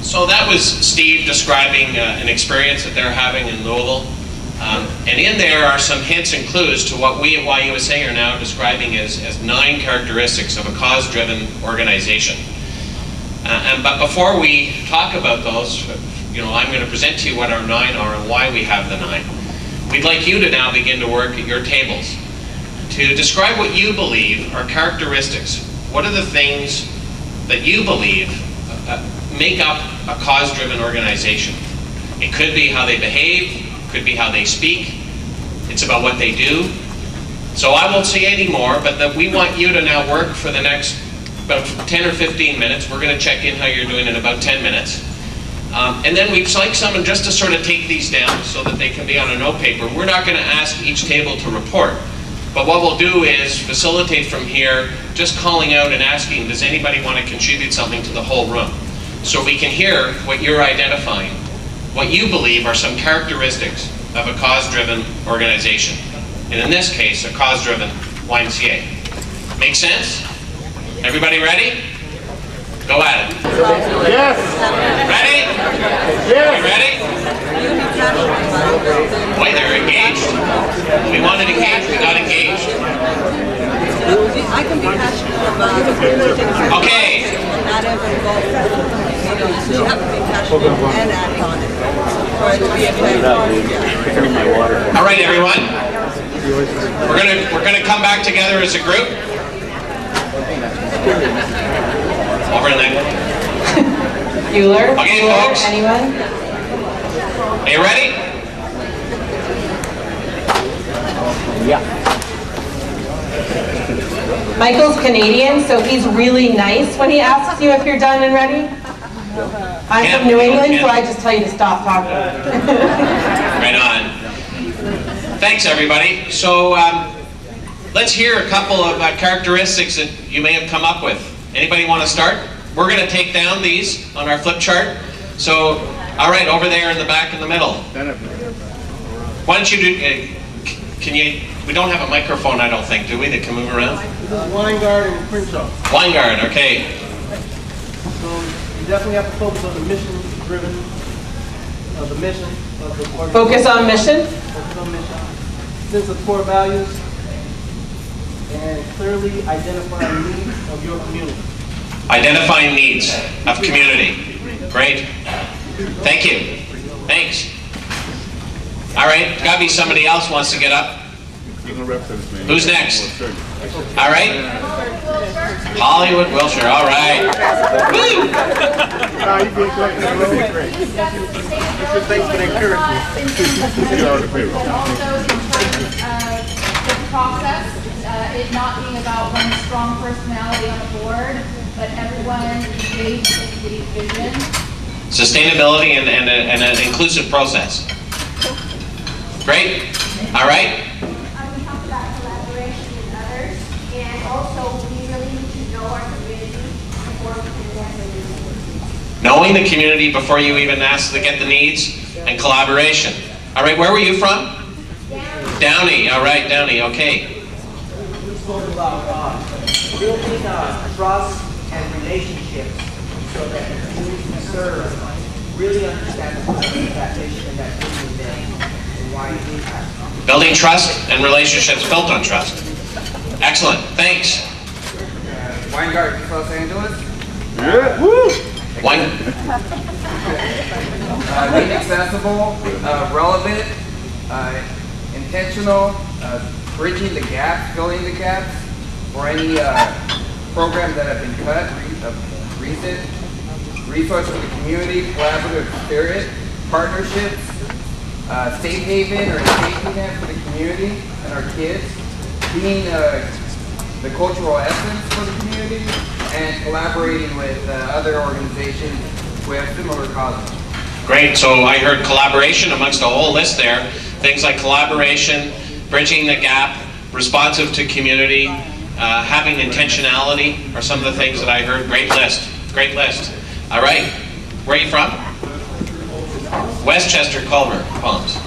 So that was Steve describing an experience that they're having in Louisville. And in there are some hints and clues to what we at YUSA are now describing as 9 characteristics of a cause-driven organization. But before we talk about those, I'm going to present to you what our 9 are and why we have the 9. We'd like you to now begin to work at your tables to describe what you believe are characteristics. What are the things that you believe make up a cause-driven organization? It could be how they behave, could be how they speak, it's about what they do. So I won't say any more, but that we want you to now work for the next about 10 or 15 minutes. We're going to check in how you're doing in about 10 minutes. And then we'd like someone just to sort of take these down so that they can be on a note paper. We're not going to ask each table to report, but what we'll do is facilitate from here, just calling out and asking, does anybody want to contribute something to the whole room? So we can hear what you're identifying, what you believe are some characteristics of a cause-driven organization. And in this case, a cause-driven YMCA. Make sense? Everybody ready? Go at it. Yes. Ready? Yes. You ready? Boy, they're engaged. We wanted engaged, we got engaged. I can be passionate about Okay. not every vote. You have to be passionate and act on it for it to be effective. All right, everyone. We're gonna come back together as a group. Over in there. Bueller? Okay, Bueller, folks. anyone? Are you ready? Yeah. Michael's Canadian, so he's really nice when he asks you if you're done and ready. I'm from New England, so I just tell you to stop talking. Right on. Thanks, everybody. So let's hear a couple of characteristics that you may have come up with. Anybody want to start? We're going to take down these on our flip chart. So, all right, over there in the back in the middle. Why don't you do, we don't have a microphone, I don't think, do we, that can move around? Weingard and Crenshaw. Weingard, okay. So you definitely have to focus on the mission-driven, the mission of the organization. Focus on mission. Focus on mission. Sense of core values, and clearly identifying needs of your community. Identifying needs of community. Great. Thank you. Thanks. All right, got to be somebody else wants to get up. Who's next? All right. Hollywood Wilshire. All right. Woo! Thanks for the encouragement. The process, it not being about one strong personality on the board, but everyone engaged in the vision. Sustainability and an inclusive process. Great. All right. We talked about collaboration with others, and also we really need to know our community before we can get the needs. Knowing the community before you even ask to get the needs, and collaboration. All right, where were you from? Downey. All right, Downey. Okay. We spoke about building trust and relationships so that the community we serve really understand the purpose of that mission and that vision and why it is that. Building trust and relationships built on trust. Excellent. Thanks. Weingard, Los Angeles. Yeah. Woo! Being accessible, relevant, intentional, bridging the gaps, filling the gaps for any programs that have been cut, recent, resources for the community, collaborative spirit, partnerships, safe haven or safety net for the community and our kids, being the cultural essence for the community, and collaborating with other organizations who have similar causes. Great. So I heard collaboration amongst a whole list there. Things like collaboration, bridging the gap, responsive to community, having intentionality are some of the things that I heard. Great list. Great list. All right. Where are you from? Westchester, Culver, Palms.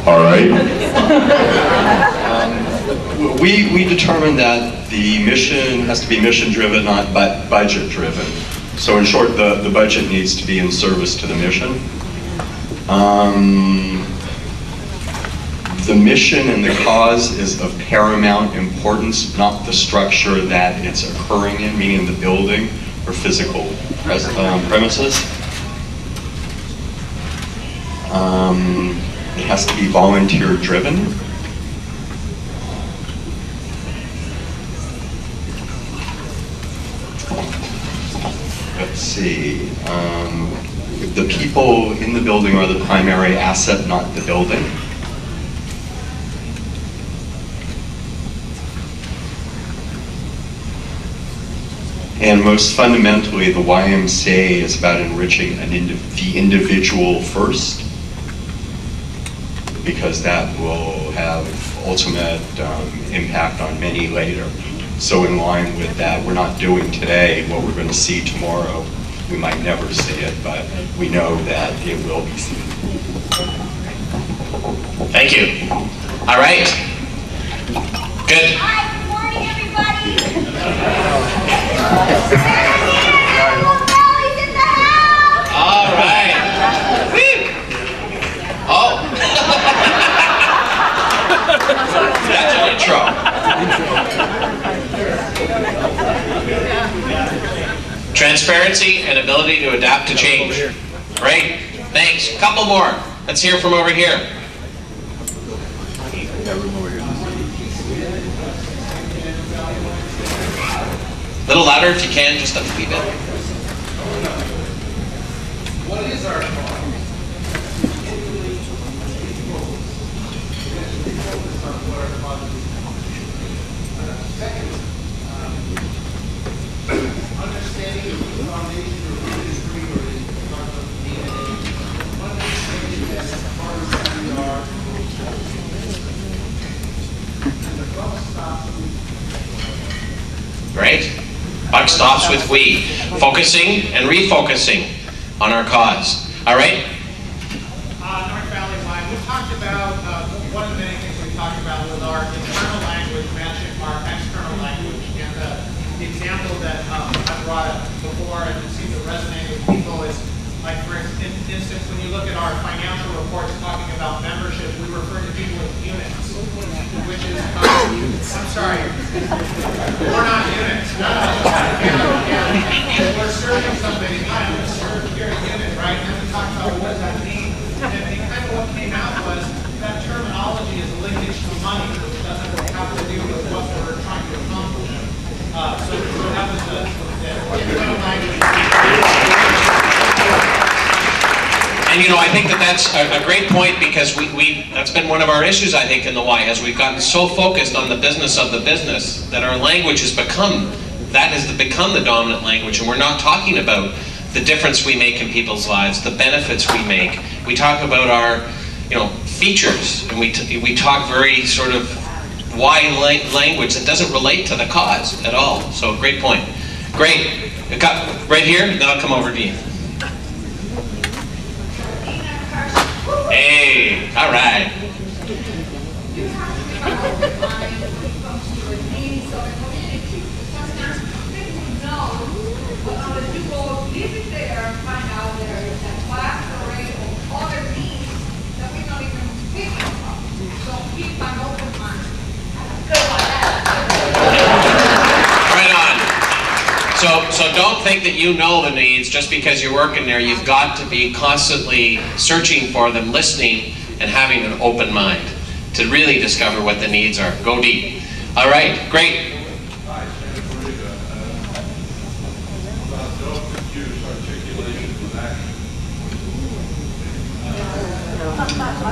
All right. We determined that the mission has to be mission-driven, not budget-driven. So in short, the budget needs to be in service to the mission. The mission and the cause is of paramount importance, not the structure that it's occurring in, meaning the building or physical premises. It has to be volunteer-driven. Let's see. The people in the building are the primary asset, not the building. And most fundamentally, the YMCA is about enriching the individual first, because that will have ultimate impact on many later. So in line with that, we're not doing today what we're going to see tomorrow. We might never see it, but we know that it will be seen. Thank you. All right. Good. Hi, good morning, everybody. in the house. All right. Oh. That's an intro. Transparency and ability to adapt to change. Great. Thanks. Couple more. Let's hear from over here. A little louder if you can, just a wee bit. What is our cause? Second, understanding the foundation of religious freedom is part of DNA. One of the things that part of who we are, and the buck stops with. Great. Buck stops with we. Focusing and refocusing on our cause. All right? North Valley Line, we talked about, one of the many things we talked about was our internal language matching our external language. And the example that I brought up before and it seemed to resonate with people is, like for instance, when you look at our financial reports talking about membership, we refer to people as units, which is, I'm sorry, we're not units. No. We're serving somebody, you're a unit, right? And we talked about what does that mean. And kind of what came out was that terminology is linkage to money, which doesn't have to do with what we're trying to accomplish. So that was the internal language. And you know, I think that's a great point, because that's been one of our issues, I think, in the Y, as we've gotten so focused on the business of the business that our language has become the dominant language, and we're not talking about the difference we make in people's lives, the benefits we make. We talk about our, features, and we talk very sort of Y language that doesn't relate to the cause at all. So great point. Great. Got right here, then I'll come over to you. Hey, all right. Right on. So don't think that you know the needs just because you're working there. You've got to be constantly searching for them, listening, and having an open mind to really discover what the needs are. Go deep. All right, great.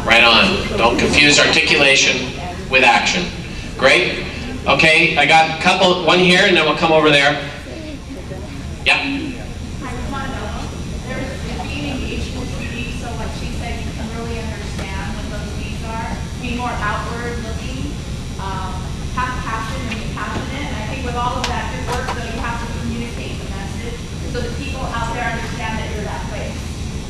Right on. Don't confuse articulation with action. Great. Okay, I got one here, and then we'll come over there. Yep. There's being engaged with 3D, so like she said, you can really understand what those needs are. Be more outward looking, have passion and be passionate. And I think with all of that good work, though, you have to communicate the message so that people out there understand that you're that place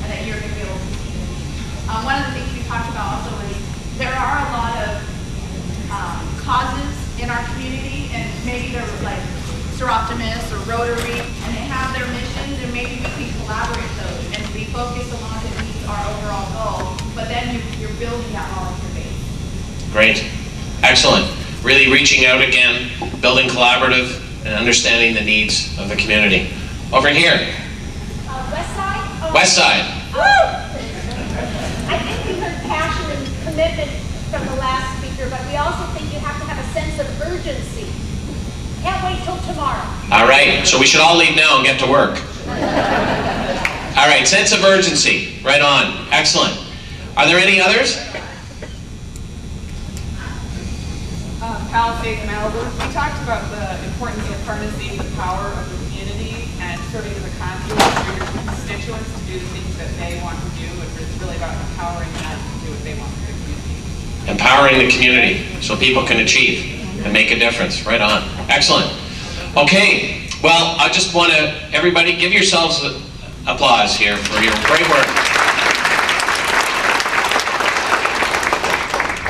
and that you're going to be able to see them. One of the things we talked about also is there are a lot of Booster Optimists or Rotary, and they have their missions, and maybe we can collaborate those and be focused along to meet our overall goal, but then you're building that volunteer base. Great. Excellent. Really reaching out again, building collaborative, and understanding the needs of the community. Over here. West Side? Oh. West Side. I think we heard passion and commitment from the last speaker, but we also think you have to have a sense of urgency. Can't wait till tomorrow. All right, so we should all leave now and get to work. All right, sense of urgency. Right on. Excellent. Are there any others? Palisades, Malibu. We talked about the importance of harnessing the power of the community and serving as a conduit for your constituents to do the things that they want to do. It's really about empowering them to do what they want for the community. Empowering the community so people can achieve and make a difference. Right on. Excellent. Okay, well, I just want to, everybody, give yourselves applause here for your great work.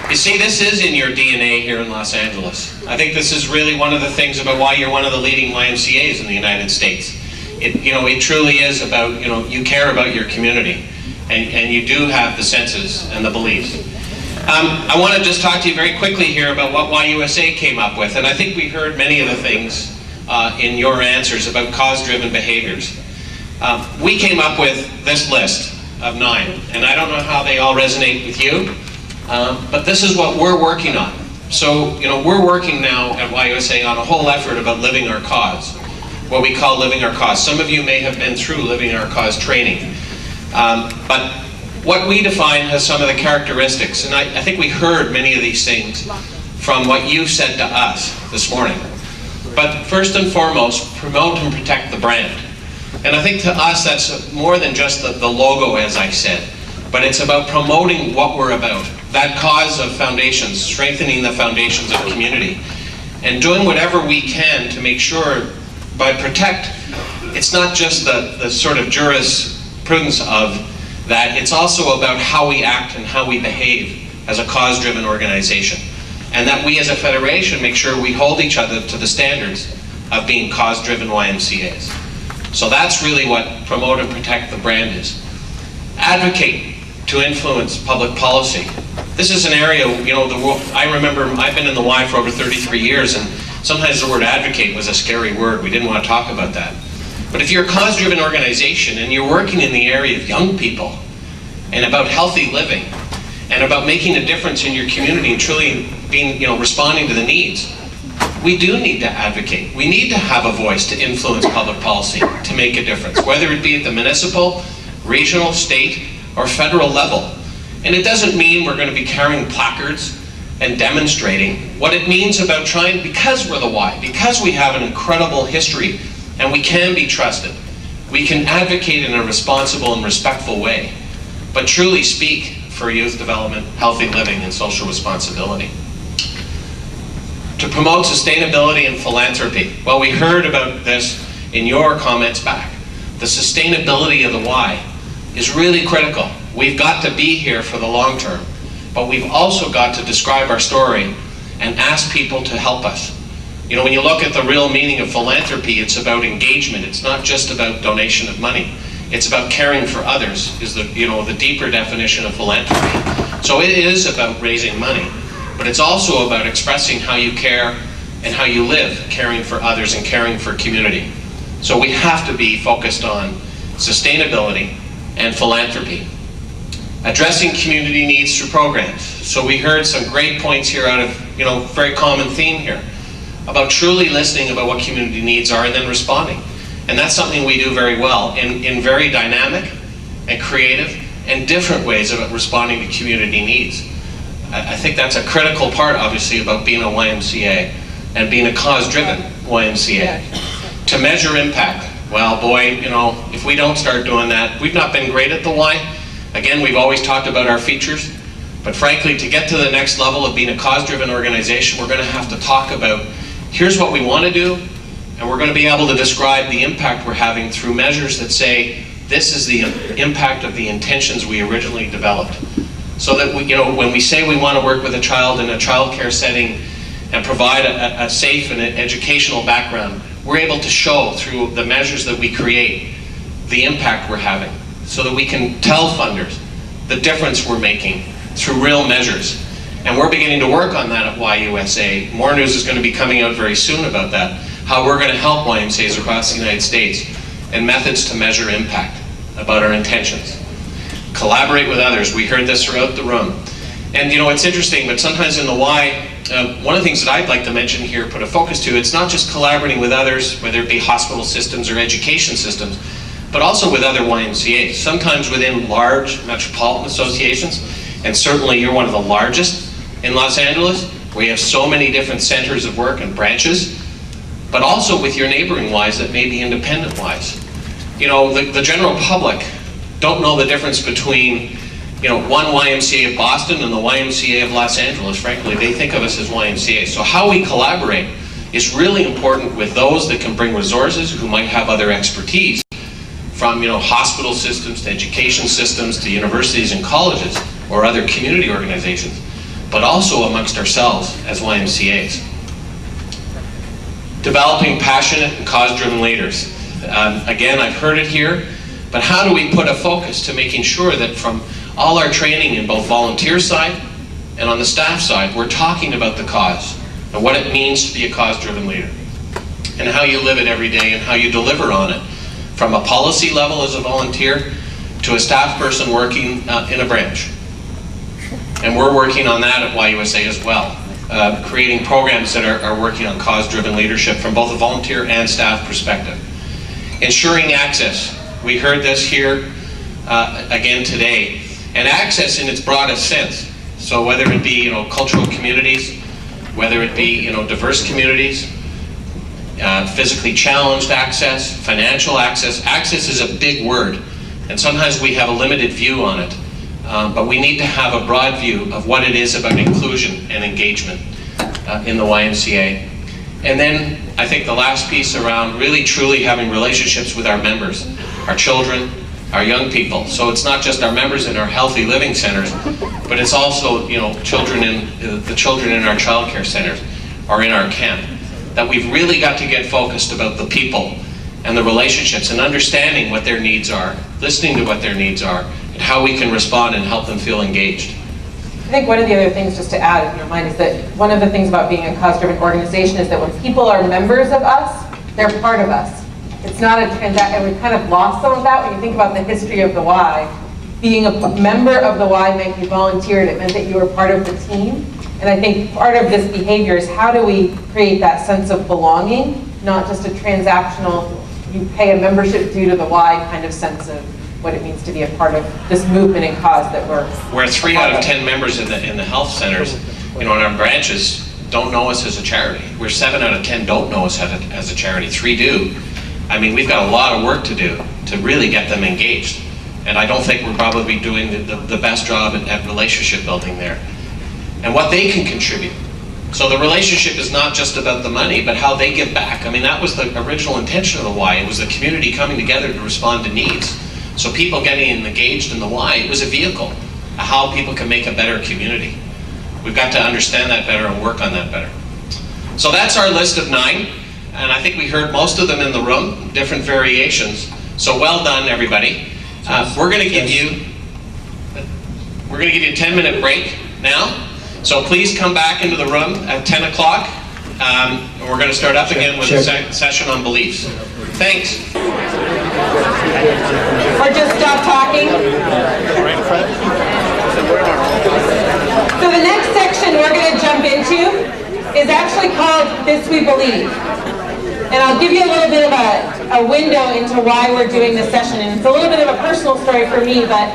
You see, this is in your DNA here in Los Angeles. I think this is really one of the things about why you're one of the leading YMCAs in the United States. It truly is about, you care about your community, and you do have the senses and the beliefs. I want to just talk to you very quickly here about what YUSA came up with, and I think we heard many of the things in your answers about cause-driven behaviors. We came up with this list of 9, and I don't know how they all resonate with you. But this is what we're working on. So, we're working now at YUSA on a whole effort about living our cause, what we call living our cause. Some of you may have been through living our cause training. But what we define has some of the characteristics, and I think we heard many of these things from what you said to us this morning. But first and foremost, promote and protect the brand. And I think to us that's more than just the logo, as I said, but it's about promoting what we're about. That cause of foundations, strengthening the foundations of community, and doing whatever we can to make sure, by protect, it's not just the sort of jurisprudence of that, it's also about how we act and how we behave as a cause-driven organization. And that we as a federation make sure we hold each other to the standards of being cause-driven YMCAs. So that's really what promote and protect the brand is. Advocate to influence public policy. This is an area, I remember I've been in the Y for over 33 years, and sometimes the word advocate was a scary word. We didn't want to talk about that. But if you're a cause-driven organization and you're working in the area of young people and about healthy living and about making a difference in your community and truly being, responding to the needs, we do need to advocate. We need to have a voice to influence public policy, to make a difference, whether it be at the municipal, regional, state, or federal level. And it doesn't mean we're going to be carrying placards and demonstrating. What it means about trying, because we're the Y, because we have an incredible history and we can be trusted, we can advocate in a responsible and respectful way, but truly speak for youth development, healthy living, and social responsibility. To promote sustainability and philanthropy. Well, we heard about this in your comments back. The sustainability of the Y is really critical. We've got to be here for the long term, but we've also got to describe our story and ask people to help us. When you look at the real meaning of philanthropy, it's about engagement. It's not just about donation of money. It's about caring for others, is the deeper definition of philanthropy. So it is about raising money, but it's also about expressing how you care and how you live, caring for others and caring for community. So we have to be focused on sustainability and philanthropy. Addressing community needs through programs. So we heard some great points here out of, very common theme here, about truly listening about what community needs are and then responding. And that's something we do very well in very dynamic and creative and different ways of responding to community needs. I think that's a critical part, obviously, about being a YMCA and being a cause-driven YMCA. To measure impact, well, boy, if we don't start doing that, we've not been great at the Y. Again, we've always talked about our features, but frankly, to get to the next level of being a cause-driven organization, we're going to have to talk about, here's what we want to do, and we're going to be able to describe the impact we're having through measures that say, this is the impact of the intentions we originally developed. So that when we say we want to work with a child in a child care setting and provide a safe and educational background, we're able to show through the measures that we create the impact we're having, so that we can tell funders the difference we're making through real measures. And we're beginning to work on that at YUSA. More news is going to be coming out very soon about that, how we're going to help YMCAs across the United States and methods to measure impact, about our intentions. Collaborate with others. We heard this throughout the room. And you know, it's interesting, but sometimes in the Y, one of the things that I'd like to mention here, put a focus to, it's not just collaborating with others, whether it be hospital systems or education systems, but also with other YMCAs. Sometimes within large metropolitan associations, and certainly you're one of the largest in Los Angeles, where you have so many different centers of work and branches, but also with your neighboring Ys that may be independent Ys. You know, the general public don't know the difference between, you know, one YMCA of Boston and the YMCA of Los Angeles. Frankly, they think of us as YMCA. So how we collaborate is really important with those that can bring resources, who might have other expertise, from, you know, hospital systems to education systems to universities and colleges or other community organizations, but also amongst ourselves as YMCAs. Developing passionate and cause-driven leaders. Again, I've heard it here, but how do we put a focus to making sure that from all our training in both volunteer side and on the staff side, we're talking about the cause and what it means to be a cause-driven leader, and how you live it every day and how you deliver on it, from a policy level as a volunteer to a staff person working in a branch. And we're working on that at YUSA as well, creating programs that are working on cause-driven leadership from both a volunteer and staff perspective. Ensuring access. We heard this here again today. And access in its broadest sense. So whether it be, you know, cultural communities, whether it be, you know, diverse communities, physically challenged access, financial access. Access is a big word, and sometimes we have a limited view on it. But we need to have a broad view of what it is about inclusion and engagement in the YMCA. And then I think the last piece around really truly having relationships with our members, our children, our young people. So it's not just our members in our healthy living centers, but it's also, you know, the children in our child care centers or in our camp. That we've really got to get focused about the people and the relationships and understanding what their needs are, listening to what their needs are, and how we can respond and help them feel engaged. I think one of the other things, just to add, if you don't mind, is that one of the things about being a cause-driven organization is that when people are members of us, they're part of us. It's not a transaction, and we've kind of lost some of that when you think about the history of the Y. Being a member of the Y meant you volunteered, it meant that you were part of the team. And I think part of this behavior is how do we create that sense of belonging, not just a transactional, you pay a membership due to the Y kind of sense of what it means to be a part of this movement and cause that we're 3 out of 10 members in the health centers, you know, in our branches don't know us as a charity. We're 7 out of 10 don't know us as a charity. 3 do. I mean, we've got a lot of work to do to really get them engaged. And I don't think we're probably doing the best job at relationship building there. And what they can contribute. So the relationship is not just about the money, but how they give back. I mean, that was the original intention of the Y. It was the community coming together to respond to needs. So people getting engaged in the Y, it was a vehicle, how people can make a better community. We've got to understand that better and work on that better. So that's our list of 9, and I think we heard most of them in the room, different variations. So well done, everybody. We're going to give you a 10-minute break now. So please come back into the room at 10 o'clock, and we're going to start up again with a session on beliefs. Thanks. Or just stop talking. So the next section we're going to jump into is actually called This We Believe. And I'll give you a little bit of a window into why we're doing this session. And it's a little bit of a personal story for me, but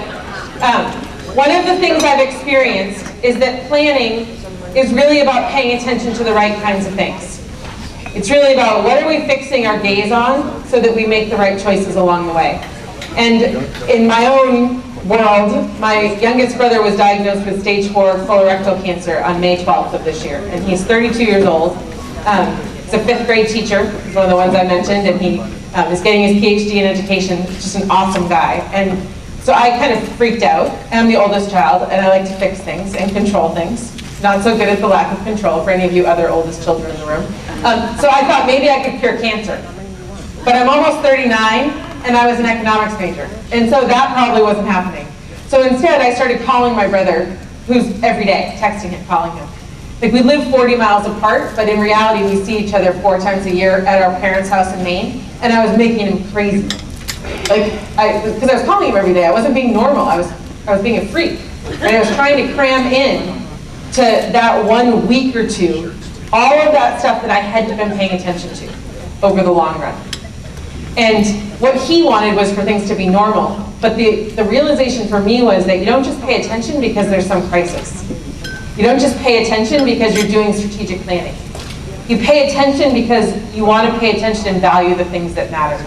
one of the things I've experienced is that planning is really about paying attention to the right kinds of things. It's really about what are we fixing our gaze on so that we make the right choices along the way. And in my own world, my youngest brother was diagnosed with stage 4 colorectal cancer on May 12th of this year, and he's 32 years old. He's a 5th grade teacher, he's one of the ones I mentioned, and he is getting his PhD in education, just an awesome guy. And so I kind of freaked out. I'm the oldest child, and I like to fix things and control things. Not so good at the lack of control for any of you other oldest children in the room. So I thought maybe I could cure cancer. But I'm almost 39, and I was an economics major. And so that probably wasn't happening. So instead, I started calling my brother, who's every day, texting him, calling him. Like, we live 40 miles apart, but in reality, we see each other 4 times a year at our parents' house in Maine, and I was making him crazy. Like, because I was calling him every day. I wasn't being normal. I was being a freak. And I was trying to cram in to that 1 week or two all of that stuff that I hadn't been paying attention to over the long run. And what he wanted was for things to be normal. But the realization for me was that you don't just pay attention because there's some crisis. You don't just pay attention because you're doing strategic planning. You pay attention because you want to pay attention and value the things that matter.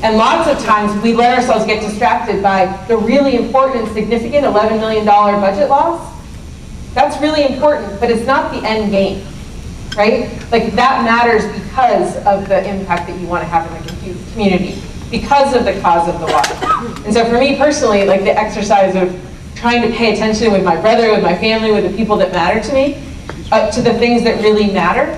And lots of times we let ourselves get distracted by the really important, significant $11 million budget loss. That's really important, but it's not the end game, right? Like, that matters because of the impact that you want to have in the community, because of the cause of the why. And so for me personally, like, the exercise of trying to pay attention with my brother, with my family, with the people that matter to me, to the things that really matter,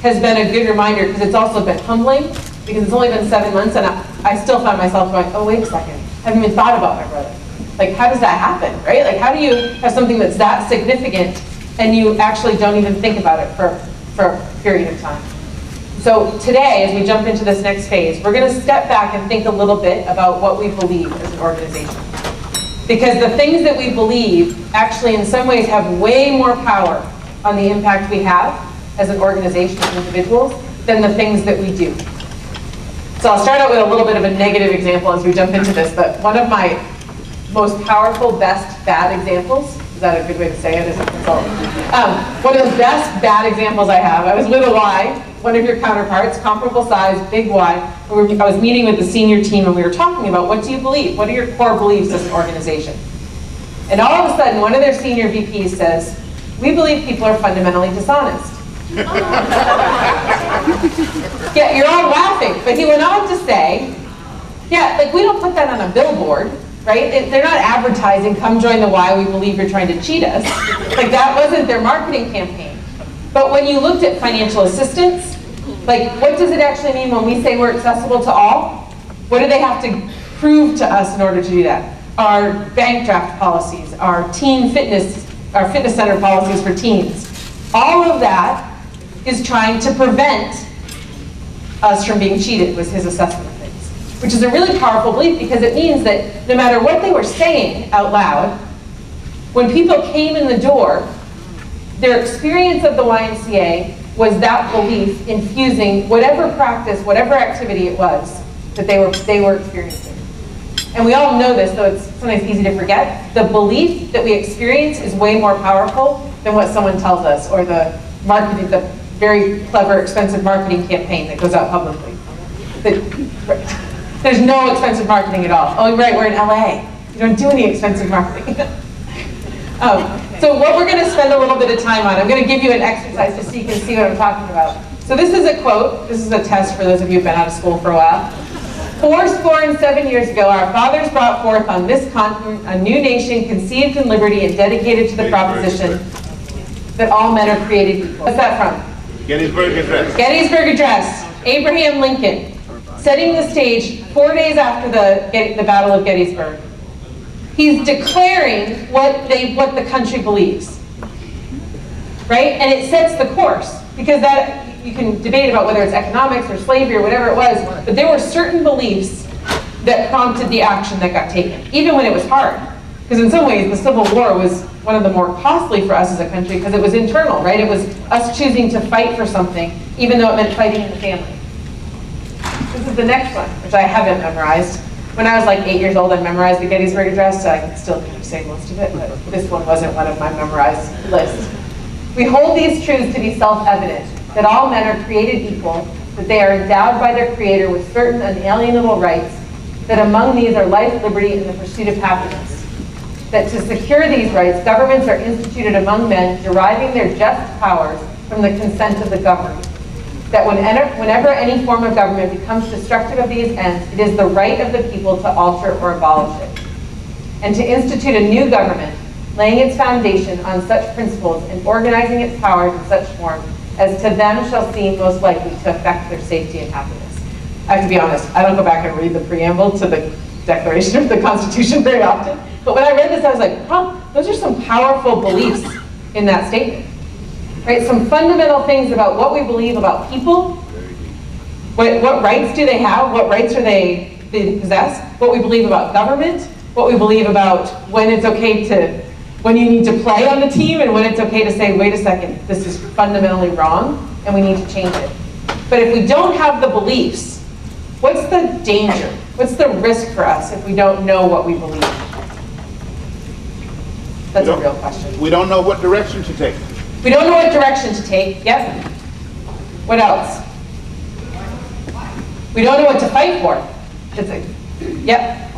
has been a good reminder, because it's also been humbling, because it's only been 7 months, and I still find myself going, oh, wait a second, I haven't even thought about my brother. Like, how does that happen, right? Like, how do you have something that's that significant, and you actually don't even think about it for a period of time? So today, as we jump into this next phase, we're going to step back and think a little bit about what we believe as an organization. Because the things that we believe actually in some ways have way more power on the impact we have as an organization, as individuals, than the things that we do. So I'll start out with a little bit of a negative example as we jump into this, but one of my most powerful, best, bad examples, is that a good way to say it as a consultant? One of the best bad examples I have, I was with a Y, one of your counterparts, comparable size, big Y. I was meeting with the senior team and we were talking about, what do you believe? What are your core beliefs as an organization? And all of a sudden, one of their senior VPs says, we believe people are fundamentally dishonest. Yeah, you're all laughing, but he went on to say, yeah, like, we don't put that on a billboard, right? They're not advertising, come join the Y, we believe you're trying to cheat us. Like, that wasn't their marketing campaign. But when you looked at financial assistance, like, what does it actually mean when we say we're accessible to all? What do they have to prove to us in order to do that? Our bank draft policies, our fitness center policies for teens. All of that is trying to prevent us from being cheated, was his assessment of things. Which is a really powerful belief, because it means that no matter what they were saying out loud, when people came in the door, their experience of the YMCA was that belief infusing whatever practice, whatever activity it was that they were experiencing. And we all know this, though it's sometimes easy to forget. The belief that we experience is way more powerful than what someone tells us, or the marketing, the very clever, expensive marketing campaign that goes out publicly. There's no expensive marketing at all. Oh, right, we're in LA. You don't do any expensive marketing. So what we're going to spend a little bit of time on, I'm going to give you an exercise just so you can see what I'm talking about. So this is a quote. This is a test for those of you who've been out of school for a while. 407 years ago, our fathers brought forth on this continent a new nation conceived in liberty and dedicated to the proposition that all men are created equal. What's that from? Gettysburg Address. Gettysburg Address. Abraham Lincoln, setting the stage 4 days after the Battle of Gettysburg. He's declaring what the country believes, right? And it sets the course, because that, you can debate about whether it's economics or slavery or whatever it was, but there were certain beliefs that prompted the action that got taken, even when it was hard. Because in some ways, the Civil War was one of the more costly for us as a country, because it was internal, right? It was us choosing to fight for something, even though it meant fighting in the family. This is the next one, which I haven't memorized. When I was like 8 years old, I memorized the Gettysburg Address, so I can still kind of say most of it, but this one wasn't one of my memorized lists. We hold these truths to be self-evident, that all men are created equal, that they are endowed by their Creator with certain unalienable rights, that among these are life, liberty, and the pursuit of happiness. That to secure these rights, governments are instituted among men, deriving their just powers from the consent of the governed. That whenever any form of government becomes destructive of these ends, it is the right of the people to alter or abolish it. And to institute a new government, laying its foundation on such principles and organizing its powers in such form as to them shall seem most likely to affect their safety and happiness. I have to be honest, I don't go back and read the preamble to the Declaration of the Constitution very often, but when I read this, I was like, huh, those are some powerful beliefs in that statement. Right? Some fundamental things about what we believe about people, what rights do they have, what rights are they possess, what we believe about government, what we believe about when it's okay to, when you need to play on the team and when it's okay to say, wait a second, this is fundamentally wrong and we need to change it. But if we don't have the beliefs, what's the danger? What's the risk for us if we don't know what we believe? That's a real question. We don't know what direction to take. We don't know what direction to take. Yep. What else? We don't know what to fight for. Yep.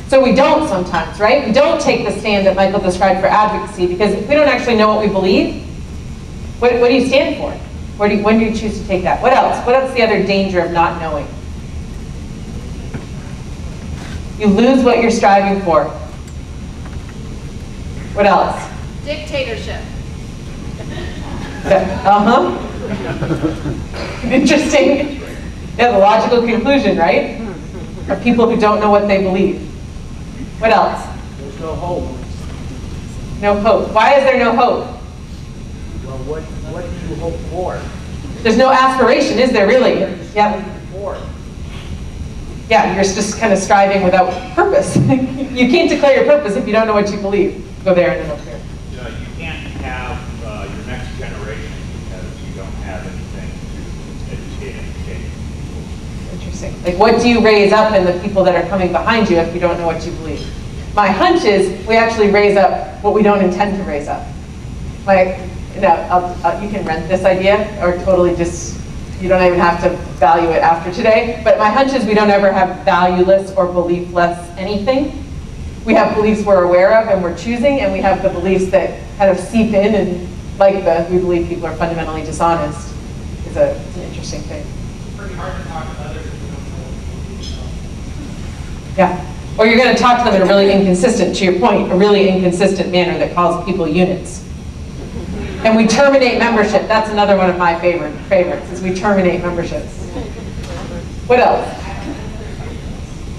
So we don't sometimes, right? We don't take the stand that Michael described for advocacy because if we don't actually know what we believe, what do you stand for? When do you choose to take that? What else? What else is the other danger of not knowing? You lose what you're striving for. What else? Dictatorship. Interesting. Yeah, the logical conclusion, right? Of people who don't know what they believe. What else? There's no hope. No hope. Why is there no hope? Well, what do you hope for? There's no aspiration, is there really? Yep. Yeah, you're just kind of striving without purpose. You can't declare your purpose if you don't know what you believe. Go there and then up here. You know, you can't have your next generation because you don't have anything to educate and educate. Interesting. Like, what do you raise up in the people that are coming behind you if you don't know what you believe? My hunch is we actually raise up what we don't intend to raise up. Like, you know, you can rent this idea or totally just, you don't even have to value it after today. But my hunch is we don't ever have valueless or beliefless anything. We have beliefs we're aware of and we're choosing, and we have the beliefs that kind of seep in, and like we believe people are fundamentally dishonest. It's an interesting thing. Pretty hard to talk to others if you don't know. Yeah. Or you're going to talk to them in a really inconsistent, to your point, a really inconsistent manner that calls people units. And we terminate membership. That's another one of my favorites, is we terminate memberships. What else?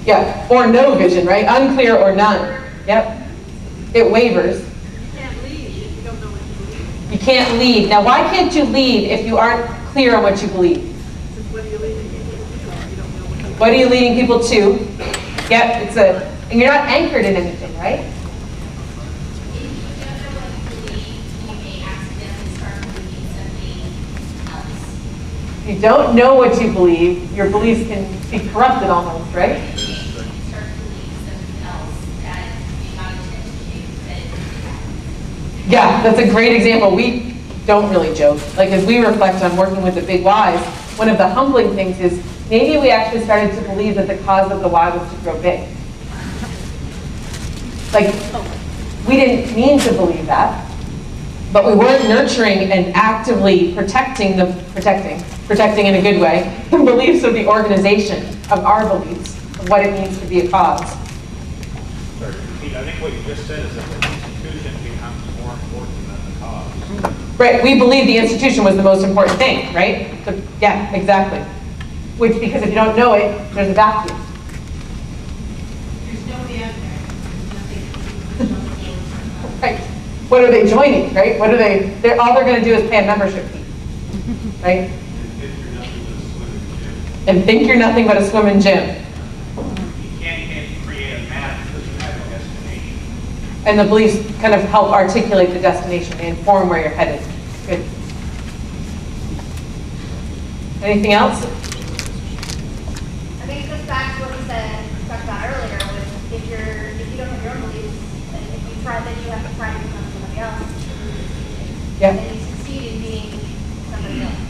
Yeah, or no vision, right? Unclear or none. Yep. It wavers. You can't lead if you don't know what you believe. You can't lead. Now, why can't you lead if you aren't clear on what you believe? What are you leading people to? You don't know what What are you leading people to? Yep, and you're not anchored in anything, right? If you don't know what you believe, your beliefs can be corrupted almost, right? Yeah, that's a great example. We don't really joke. Like, as we reflect on working with the big Ys, one of the humbling things is maybe we actually started to believe that the cause of the Y was to grow big. Like, we didn't mean to believe that, but we weren't nurturing and actively protecting in a good way, the beliefs of the organization, of our beliefs, of what it means to be a cause. Sorry, Pete, I think what you just said is that the institution becomes more important than the cause. Right, we believe the institution was the most important thing, right? Yeah, exactly. Which, because if you don't know it, there's a vacuum. There's nobody out there. Right. What are they joining, right? What are all they're going to do is pay a membership fee, right? And think you're nothing but a swim and gym. You can't create a map because you have a destination. And the beliefs kind of help articulate the destination. They inform where you're headed. Good. Anything else? I think it goes back to what we talked about earlier, was if you don't have your own beliefs, and if you try, then you have to try to become somebody else. Yeah. And you succeed in being somebody else.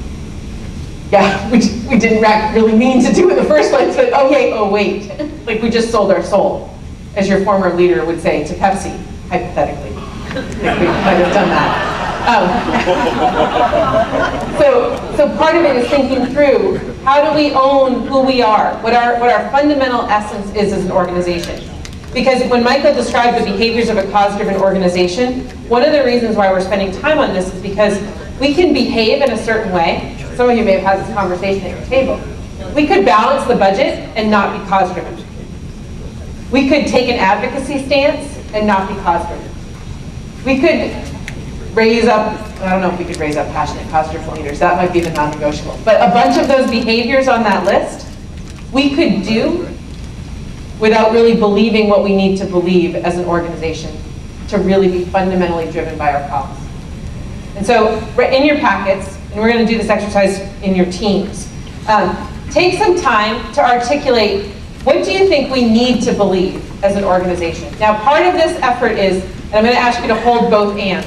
Yeah, we didn't really mean to do it in the first place, but oh wait. Like, we just sold our soul, as your former leader would say to Pepsi, hypothetically. Like, we might have done that. So part of it is thinking through, how do we own who we are? What our fundamental essence is as an organization. Because when Michael described the behaviors of a cause-driven organization, one of the reasons why we're spending time on this is because we can behave in a certain way. Some of you may have had this conversation at your table. We could balance the budget and not be cause-driven. We could take an advocacy stance and not be cause-driven. We could raise up, I don't know if we could raise up passionate cause-driven leaders. That might be the non-negotiable. But a bunch of those behaviors on that list, we could do without really believing what we need to believe as an organization to really be fundamentally driven by our cause. And so in your packets, and we're going to do this exercise in your teams, take some time to articulate what do you think we need to believe as an organization. Now part of this effort is, and I'm going to ask you to hold both and.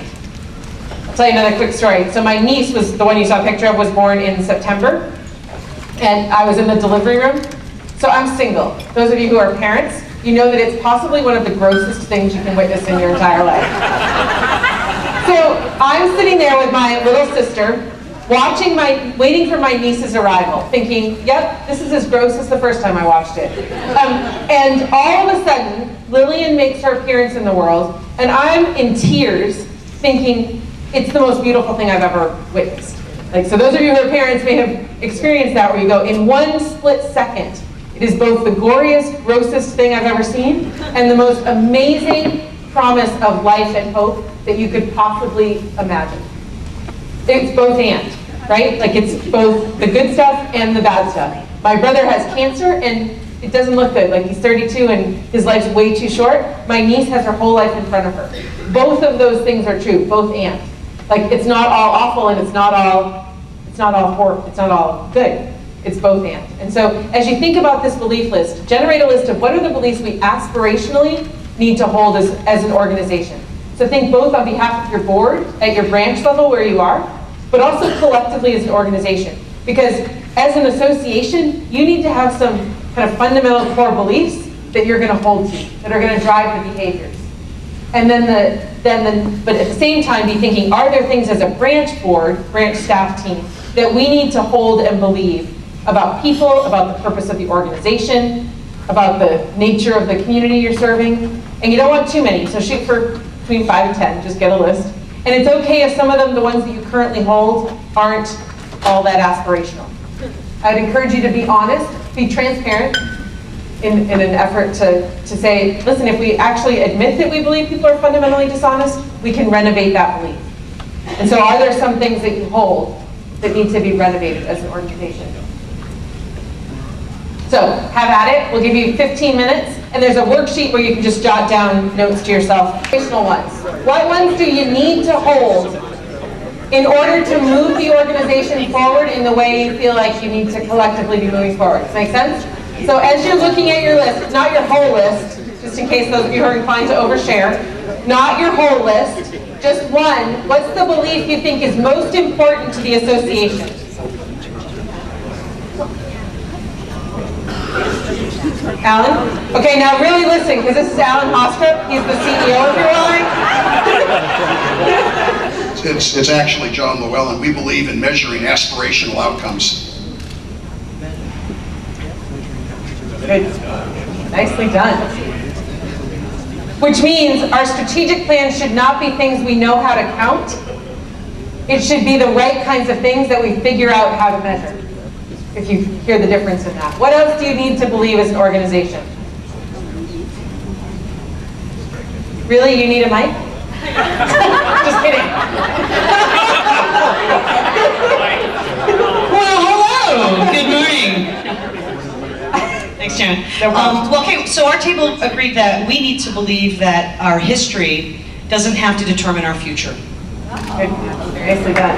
I'll tell you another quick story. So my niece, was the one you saw a picture of, was born in September, and I was in the delivery room. So I'm single. Those of you who are parents, you know that it's possibly one of the grossest things you can witness in your entire life. So I'm sitting there with my little sister, waiting for my niece's arrival, thinking, yep, this is as gross as the first time I watched it. And all of a sudden, Lillian makes her appearance in the world, and I'm in tears, thinking, it's the most beautiful thing I've ever witnessed. Like, so those of you who are parents may have experienced that, where you go, in one split second, it is both the goriest, grossest thing I've ever seen, and the most amazing promise of life and hope that you could possibly imagine. It's both and, right? Like, it's both the good stuff and the bad stuff. My brother has cancer, and it doesn't look good. Like, he's 32 and his life's way too short. My niece has her whole life in front of her. Both of those things are true, both and. Like, it's not all awful and it's not all horrible, it's not all good. It's both and. And so as you think about this belief list, generate a list of what are the beliefs we aspirationally need to hold as an organization. So think both on behalf of your board, at your branch level where you are, but also collectively as an organization. Because as an association, you need to have some kind of fundamental core beliefs that you're going to hold to, that are going to drive the behaviors. And then, but at the same time be thinking, are there things as a branch board, branch staff team, that we need to hold and believe about people, about the purpose of the organization, about the nature of the community you're serving. And you don't want too many, so shoot for between 5 and 10, just get a list. And it's okay if some of them, the ones that you currently hold, aren't all that aspirational. I'd encourage you to be honest, be transparent in an effort to say, listen, if we actually admit that we believe people are fundamentally dishonest, we can renovate that belief. And so are there some things that you hold that need to be renovated as an organization? So have at it. We'll give you 15 minutes, and there's a worksheet where you can just jot down notes to yourself. Operational ones. What ones do you need to hold in order to move the organization forward in the way you feel like you need to collectively be moving forward? Does that make sense? So as you're looking at your list, not your whole list, just in case those of you are inclined to overshare, not your whole list, just one. What's the belief you think is most important to the association? Alan? Okay, now really listen, because this is Alan Hostrup. He's the CEO of your line. It's actually John Llewellyn. We believe in measuring aspirational outcomes. Good. Nicely done. Which means our strategic plan should not be things we know how to count. It should be the right kinds of things that we figure out how to measure. If you hear the difference in that. What else do you need to believe as an organization? Really? You need a mic? Just kidding. Well, hello. Good morning. Thanks, Jan. Well, okay, so our table agreed that we need to believe that our history doesn't have to determine our future. Good. Nicely done.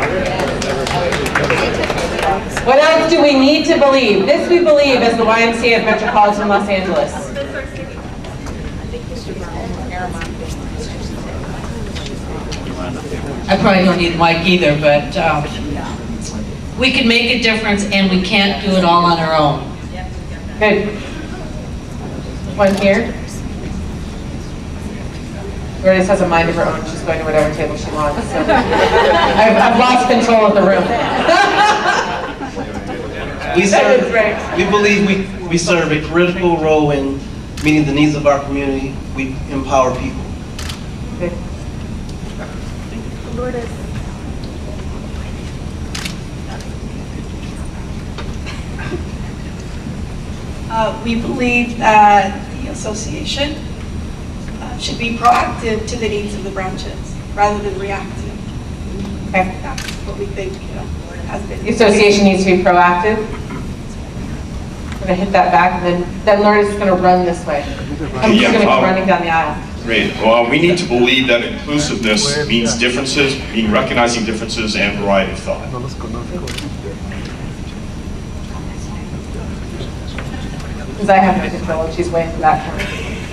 What else do we need to believe? This we believe as the YMCA of Metropolitan Los Angeles. I probably don't need the mic either, but we can make a difference and we can't do it all on our own. Good. One here. Lourdes has a mind of her own. She's going to whatever table she wants. So. I've lost control of the room. We believe we serve a critical role in meeting the needs of our community. We empower people. Okay. Lourdes. We believe that the association should be proactive to the needs of the branches rather than reactive. Okay. That's what we think, has been. The association needs to be proactive. I'm going to hit that back, and then Lourdes is going to run this way. I'm just going to be running down the aisle. Great. Well, we need to believe that inclusiveness means differences, mean recognizing differences and variety of thought. Because I have no control, and she's way in the back corner.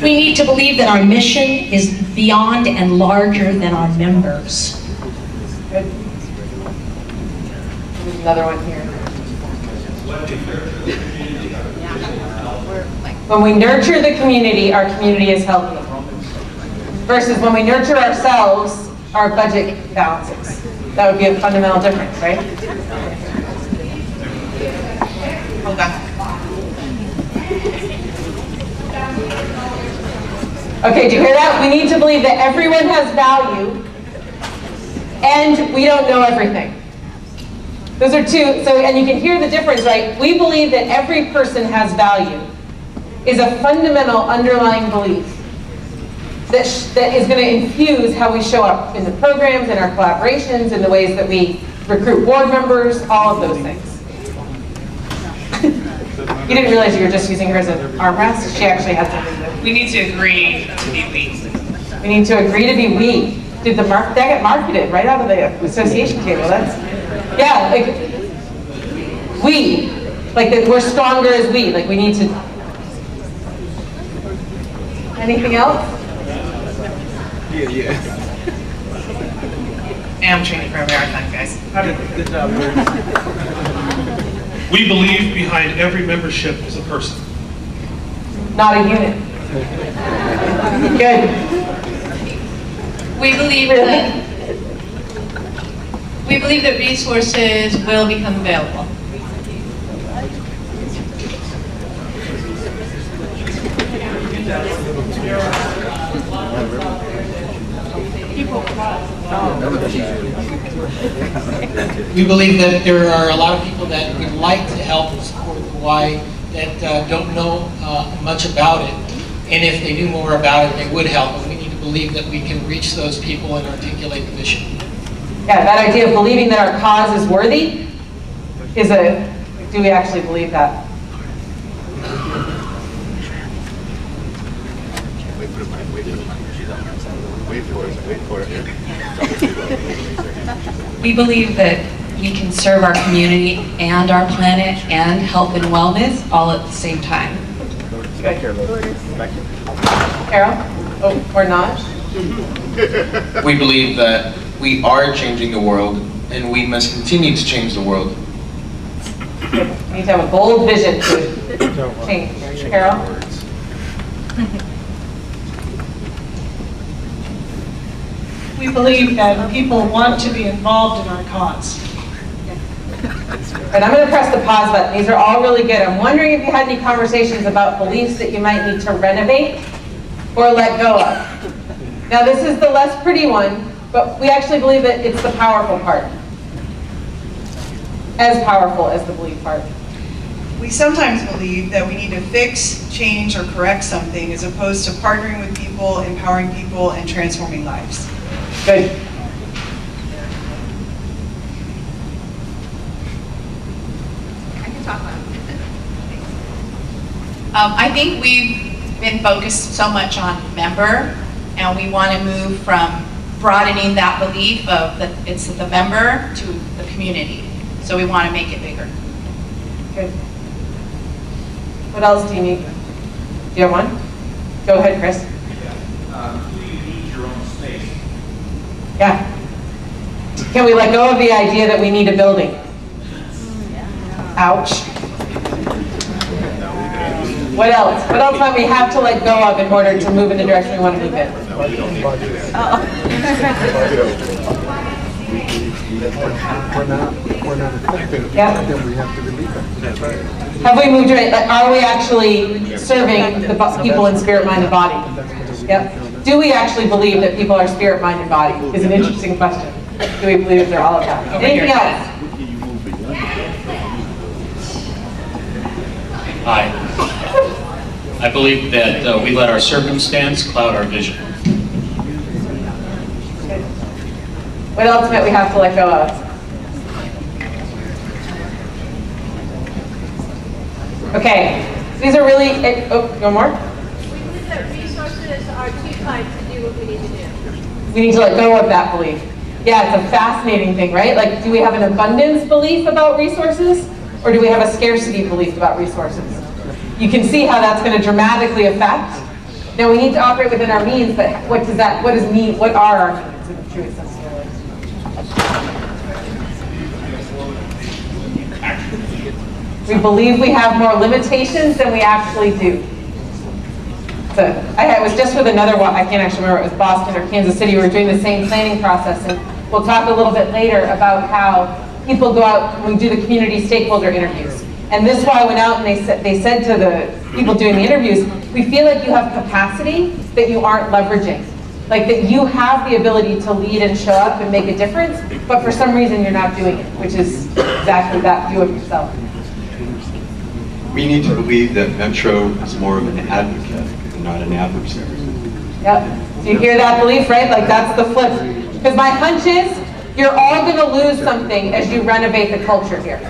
We need to believe that our mission is beyond and larger than our members. Good. There's another one here. When we nurture the community, our community is healthy. Versus when we nurture ourselves, our budget balances. That would be a fundamental difference, right? Hold on. Okay, do you hear that? We need to believe that everyone has value and we don't know everything. Those are two, and you can hear the difference, right? We believe that every person has value is a fundamental underlying belief that is going to infuse how we show up in the programs, in our collaborations, in the ways that we recruit board members, all of those things. You didn't realize you were just using her as an armrest? She actually had something to do. We need to agree to be we. We need to agree to be we. Did that get marketed right out of the association table? That's, yeah, like, we. Like, that we're stronger as we. Like, we need to. Anything else? Yeah. I'm training for a marathon, guys. Good job, We believe behind every membership is a person. Not a unit. Good. We believe that resources will become available. We believe that there are a lot of people that would like to help and support Hawaii that don't know much about it. And if they knew more about it, they would help. And we need to believe that we can reach those people and articulate the mission. Yeah, that idea of believing that our cause is worthy is do we actually believe that? We believe that we can serve our community and our planet and health and wellness all at the same time. Good. Carol? Oh, or not? We believe that we are changing the world and we must continue to change the world. We need to have a bold vision to change. Carol? We believe that people want to be involved in our cause. And I'm going to press the pause button. These are all really good. I'm wondering if you had any conversations about beliefs that you might need to renovate or let go of. Now this is the less pretty one, but we actually believe that it's the powerful part. As powerful as the belief part. We sometimes believe that we need to fix, change, or correct something as opposed to partnering with people, empowering people, and transforming lives. Good. I can talk about it. I think we've been focused so much on member, and we want to move from broadening that belief of that it's the member to the community. So we want to make it bigger. Good. What else do you need? Do you have one? Go ahead, Chris. Do you need your own space? Yeah. Can we let go of the idea that we need a building? Ouch. What else? What else might we have to let go of in order to move in the direction we want to move in? We're not affecting it, Yeah. then we have to relieve it. That's right. Have we moved right? Like, are we actually serving the people in spirit, mind, and body? Yep. Do we actually believe that people are spirit, mind, and body? Is an interesting question. Do we believe that they're all of that? Anything else? Hi. I believe that we let our circumstance cloud our vision. What else might we have to let go of? Okay, these are really, oh, no more? We believe that resources are too tight to do what we need to do. We need to let go of that belief. Yeah, it's a fascinating thing, right? Like, do we have an abundance belief about resources, or do we have a scarcity belief about resources? You can see how that's going to dramatically affect. Now, we need to operate within our means, but what are our means in the truest sense of the word? We believe we have more limitations than we actually do. So I was just with another one, I can't actually remember, it was Boston or Kansas City, we were doing the same planning process, and we'll talk a little bit later about how people go out when we do the community stakeholder interviews. And this is why I went out and they said to the people doing the interviews, we feel like you have capacity that you aren't leveraging. Like that you have the ability to lead and show up and make a difference, but for some reason you're not doing it, which is exactly that view of yourself. We need to believe that Metro is more of an advocate and not an adversary. Yep. Do you hear that belief, right? Like that's the flip. Because my hunch is, you're all going to lose something as you renovate the culture here.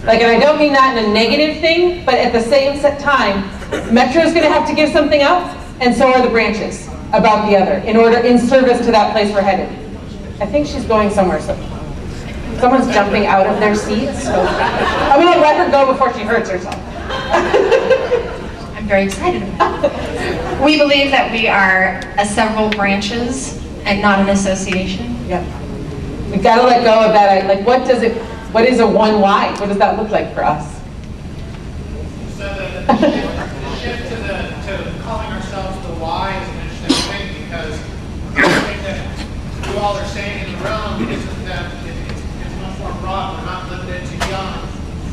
Like, and I don't mean that in a negative thing, but at the same time, Metro's going to have to give something up, and so are the branches about the other, in service to that place we're headed. I think she's going somewhere. So someone's jumping out of their seats. So I'm going to let her go before she hurts herself. I'm very excited about it. We believe that we are a several branches and not an association. Yep. We've got to let go of that. Like, what is a one Y? What does that look like for us? So the shift to calling ourselves the Y is an interesting thing, because I think that you all are saying in the room isn't that it's much more broad. We're not limited to young,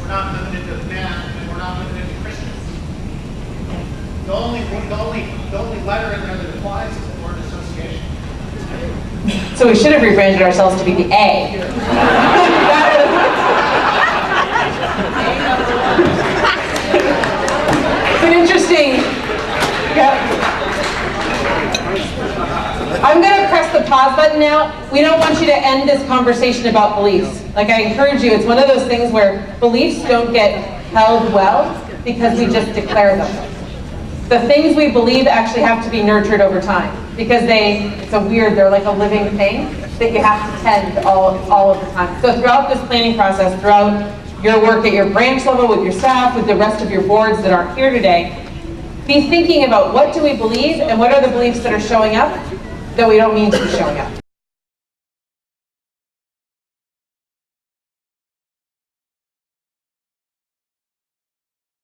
we're not limited to men, and we're not limited to Christians. The only letter in there that applies is the word association. So we should have rebranded ourselves to be the A. It's an interesting. Yep. I'm going to press the pause button now. We don't want you to end this conversation about beliefs. Like I encourage you, it's one of those things where beliefs don't get held well because we just declare them. The things we believe actually have to be nurtured over time because they're like a living thing that you have to tend all of the time. So throughout this planning process, throughout your work at your branch level, with your staff, with the rest of your boards that aren't here today, be thinking about what do we believe and what are the beliefs that are showing up that we don't mean to be showing up.